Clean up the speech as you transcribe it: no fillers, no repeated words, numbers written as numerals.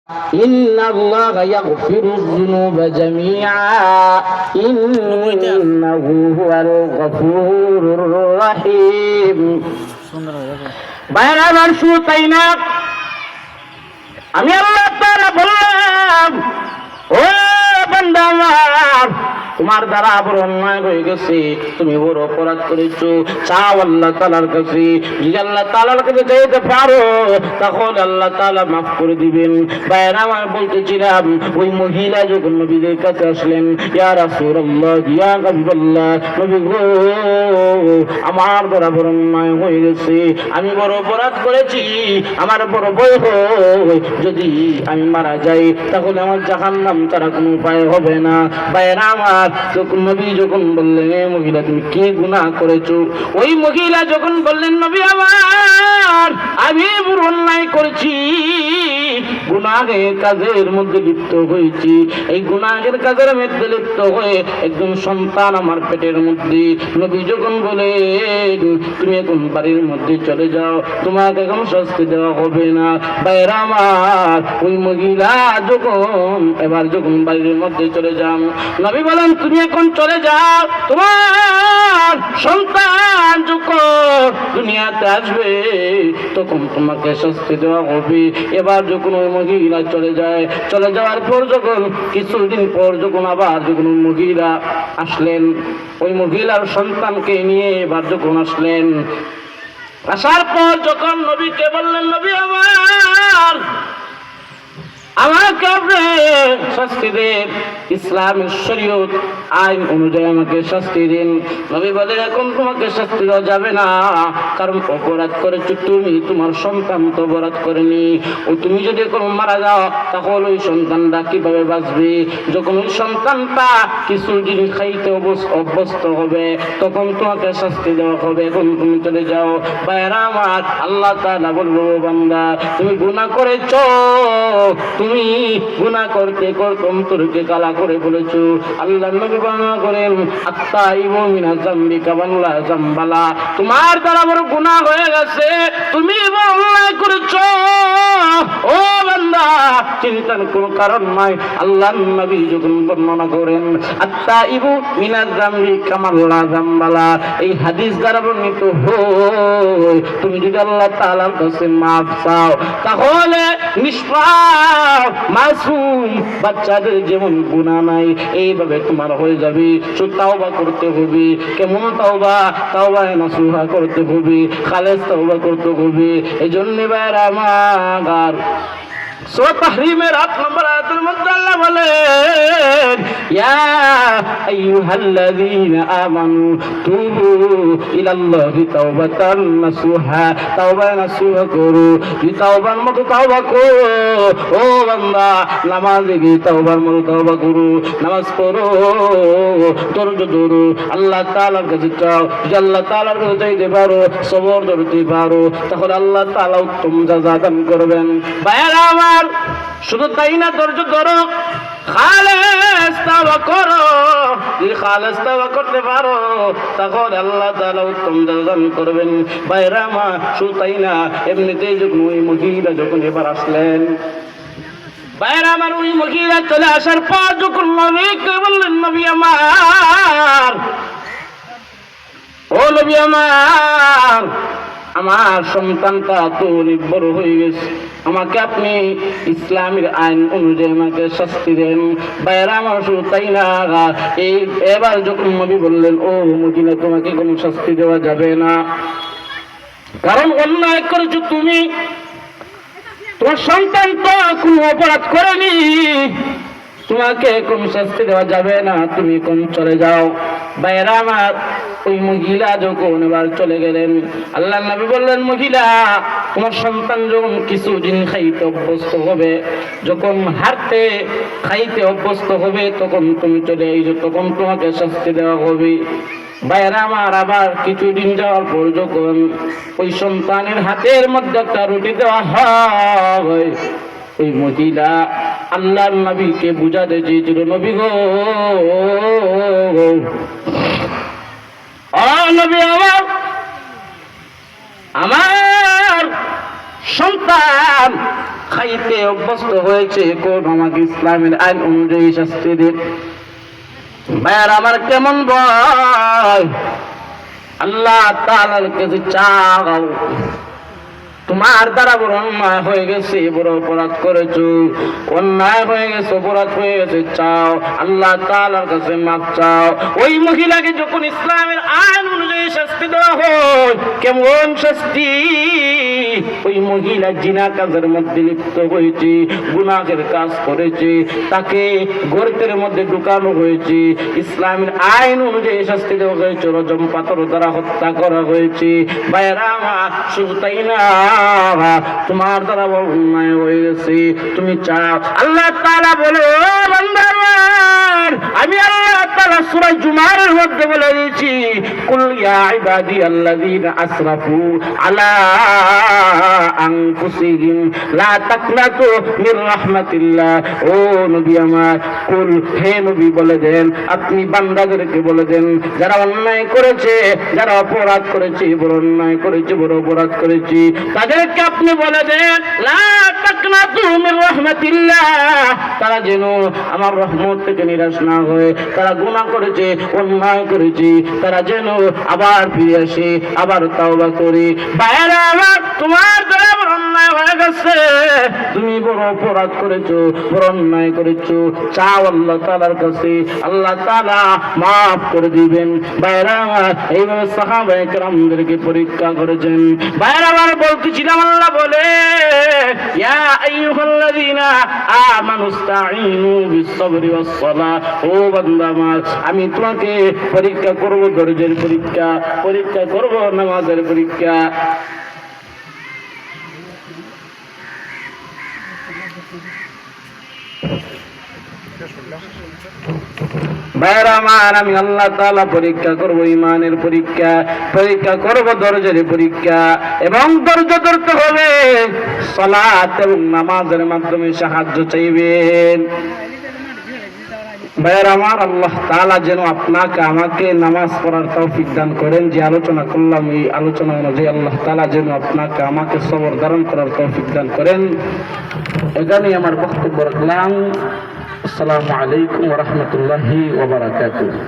ইন্নাল্লাহা ইয়াগফিরুয যুনুবা জামিআ ইন্নাহু হুয়াল গফুরুর রহিম। বাইরে আমার শুধু তাই না, আমি আল্লাহ তাআলা বললাম, ও বান্দা আমার, তোমার দ্বারা বড় অন্যায় হয়ে গেছে, তুমি বড় অপরাধ করেছো, চাও আল্লাহ তাআলার কাছে। যদি আল্লাহ তাআলার কাছে চাইতে পারো তাহলে আল্লাহ তাআলা মাফ করে দিবেন। ভাইরা আমার বলতেছিলাম, ওই মহিলা যখন নবীদের কাছে আসলেন, ইয়া রাসূলুল্লাহ, ইয়া হাবিবাল্লাহ, নবী গো, আমার দ্বারা বড় অন্যায় হয়ে গেছে, আমি বড় অপরাধ করেছি, আমার বড় ভয় হয়, যদি আমি মারা যাই তাহলে আমার জাহান্নাম ছাড়া কোনো উপায় হবে না। ভাইরা আমার, যখন নবী যখন বললেন, এ মহিলা তুমি কি গুনাহ করেছো, ওই মহিলা যখন বললেন, নবী আমার, আমি বড় অন্যায় করেছি, গুনাহের কাজের মধ্যে লিপ্ত হয়েছি, এই গুনাহের কাজের মধ্যে লিপ্ত হয়ে একজন সন্তান আমার পেটের মধ্যে। নবী যখন বলেন, তুমি এখন বাড়ির মধ্যে চলে যাও, তোমাকে এখন শাস্তি দেওয়া হবে না। ভাইরা আমার, ওই মহিলা যখন বাড়ির মধ্যে চলে যান, নবী বলেন, তুমি এখন চলে যাও, তোমার সন্তান যখন দুনিয়াতে আসবে তখন তোমাকে শাস্তি দেওয়া হবে। এবার যখন ওই মহিলা চলে যাওয়ার পর যখন কিছুদিন পর যখন ওই মহিলা আসলেন, ওই মহিলার সন্তানকে নিয়ে এবার যখন আসলেন, আসার পর যখন নবীকে বললেন, নবী আমার, আমাকে আপনি শাস্তি দেন, ইসলামের শরীয়ত আইন অনুযায়ী আমাকে শাস্তি দিন। নবী বলে, এখন তোমাকে শাস্তি দেওয়া যাবে না, কারণ অপরাধ করেছো তুমি, তোমার সন্তান তো অপরাধ করেনি। ও তুমি যদি এখন মারা যাও তাহলে ওই সন্তানটা কিভাবে বাঁচবে? যখন ওই সন্তানটা কিছুদিন খাইতে অভ্যস্ত হবে তখন তোমাকে শাস্তি দেওয়া হবে, এখন তুমি চলে যাও। ভাইরা আমার, আল্লাহ তাআলা বলবো, বান্দা তুমি গুনাহ করেছো, তুমি গুনাহ করতে করতে অন্তরকে কালা করে বলেছো। আল্লাহ নবী বর্ণনা করেন, আত্তাইবু মিনাজ যামবি কামান লা যামবালা, তোমার দ্বারা বড় গুনাহ হয়ে গেছে, তুমি অন্যায় করেছো, ও বান্দা চিন্তার কোনো কারণ নাই। আল্লাহ নবী যখন বর্ণনা করেন, আত্তাইবু মিনাজ যামবি কামান লা যামবালা, এই হাদিস দ্বারা বর্ণিত হয়, তুমি যদি আল্লাহ তাআলার কাছে মাফ চাও তাহলে নিষ্পাপ মাসুম বাচ্চাদের যেমন গুনাহ নাই এইভাবে তোমার হয়ে যাবে। তাওবা করতে হবে। কেমন তাওবা? তাওবায়ে নাসুহা করতে হবে, খালেস তাওবা করতে হবে। এজন্য ভাইরা আমার, সূরা তাহরিমের 8 নম্বর আয়াতের মধ্যে আল্লাহ বলেন, ইয়া আইয়ুহাল্লাযীনা আমানু তুবু ইলাল্লাহি তাওবাতান নাসুহা, তাওবা নাসুহা করো, এই তাওবার মতো তাওবা করো। ও বান্দা, নামাজে গিয়ে তাওবার মতো তাওবা করো, নামাজ পড়ো, ধৈর্য ধরো, আল্লাহ তাআলার কাছে চাও। যদি আল্লাহ তাআলার কাছে চাইতে পারো, সবর ধরতে পারো, তাহলে আল্লাহ তাআলা উত্তম জাযা দান করবেন। ভাইরা আমার, শুধু তাই না, ধৈর্য ধরো, খালেস তাওবা করো। যদি খালেস তাওবা করতে পারো তাহলে আল্লাহ তাআলা উত্তম জাযা দান করবেন। ভাইরা আমার, শুধু তাই না, এমনিতেই যখন ওই মহিলা যখন এবার আসলেন, ভাইরা আমার, ওই মহিলা চলে আসার পর যখন নবীকে বললেন, নবী আমার, ও নবী আমার, আমার সন্তানটা তো অনেক বড় হয়ে গেছে, আমাকে আপনি ইসলামের আইন অনুযায়ী আমাকে শাস্তি দেন। ভাইরা আমার, শুধু তাই না, এবার যখন নবী বললেন, ও মহিলা, তোমাকে কোনো শাস্তি দেওয়া যাবে না, কারণ অন্যায় করেছো তুমি, তোমার সন্তান তো কোনো অপরাধ করেনি, তোমাকে কোন শাস্তি দেওয়া যাবে না, তুমি কোন চলে যাও। ভাইরা আমার, ওই মহিলা যখন এবার চলে গেলেন, আল্লাহ নবী বললেন, মহিলা, তোমার সন্তান যখন কিছুদিন খাইতে অভ্যস্ত হবে, যখন হাঁটতে খাইতে অভ্যস্ত হবে, তখন তুমি চলে এসো, তখন তোমাকে শাস্তি দেওয়া হবে। ভাইরা আমার, আবার কিছুদিন যাওয়ার পর যখন ওই সন্তানের হাতের মধ্যে একটা রুটি দেওয়া হয়, ওই মহিলা আল্লাহর নবীকে বুঝাতে চেয়েছিল, নবী গো, ও নবী আমার সন্তান খাইতে অভ্যস্ত হয়েছে, কোন আমাকে ইসলামের আইন অনুযায়ী শাস্তি দিন। ভাইয়ার আমার কেমন ভয়, আল্লাহ তাআলার কাছে চাও। তোমার দ্বারা বড় অন্যায় হয়ে গেছে, বড় অপরাধ করেছো, অন্যায় হয়ে গেছে, অপরাধ হয়ে গেছে, চাও আল্লাহ তাআলার কাছে মাফ চাও। ওই মহিলাকে যখন ইসলামের আইন অনুযায়ী শাস্তি দেওয়া হয়, কেমন শাস্তি! ওই মহিলা জিনা কাজের মধ্যে লিপ্ত হয়েছে, গুনাহের কাজ করেছে, তাকে গর্তের মধ্যে ঢুকানো হয়েছে, ইসলামের আইন অনুযায়ী শাস্তি দেওয়া হয়েছে, রজম পাথর দ্বারা হত্যা করা হয়েছে। ভাইরা আমার, শুধু তাই না, তোমার দ্বারা অন্যায় হয়ে গেছে, তুমি চাও। আল্লাহ তাআলা বলে, ও বান্দার, আমি আল্লাহ তাআলা সূরা জুমার মধ্যে বলে দিয়েছি, কুল ইয়া ইবাদিয়াল্লাযীনা আসরাফু আলা আনফুসিহিম লা তাকনাতু মির রাহমাতিল্লাহ। ও নবী আমার, কুল, হে নবী বলে দেন, আপনি বান্দাদেরকে বলে দেন, যারা অন্যায় করেছে, যারা অপরাধ করেছে, বড় অন্যায় করেছে, বড় অপরাধ করেছে, তাদেরকে আপনি বলে দেন, লা তাকনাতু মির রাহমাতিল্লাহ, তারা যেন আমার রহমত থেকে নিরাশ না হয়। তারা গুনাহ করেছে, অন্যায় করেছে, তারা যেন আবার ফিরে আসে, আবার তাওবা করে। ভাইরা আমার, তোমার দ্বারা বড় অন্যায় হয়ে গেছে, তুমি বড় অপরাধ করেছো, বড় অন্যায় করেছো, চাও আল্লাহ তাআলার কাছে, আল্লাহ তাআলা মাফ করে দিবেন। ভাইরা আমার, এইভাবে সাহাবায়ে কেরামদেরকে পরীক্ষা করেছেন। ভাইরা আমার, বলতেছিলাম, আল্লাহ বলে, ইয়া আইয়ুহাল্লাযীনা আমানুস্তাঈনু বিস-সাবরি ওয়াস-সালাহ। ও বান্দা আমার, আমি তোমাকে পরীক্ষা করব, ধৈর্যের পরীক্ষা, পরীক্ষা করব নামাজের পরীক্ষা। ভাইরা আমার, আমি আল্লাহ তাআলা পরীক্ষা করব, ঈমানের পরীক্ষা, পরীক্ষা করব ধৈর্যের পরীক্ষা, এবং ধৈর্য ধরতে হবে, সালাত এবং নামাজের মাধ্যমে সাহায্য চাইবেন। ভাইরা আমার, আল্লাহ তাআলা যেন আপনাকে আমাকে নামাজ পড়ার তৌফিক দান করেন। যে আলোচনা করলাম, এই আলোচনা অনুযায়ী আল্লাহ তাআলা যেন আপনাকে আমাকে সবর ধারণ করার তৌফিক দান করেন। এখানেই আমার বক্তব্য রাখলাম। আসসালামু আলাইকুম ওয়া রাহমাতুল্লাহি ওয়া বারাকাতুহু।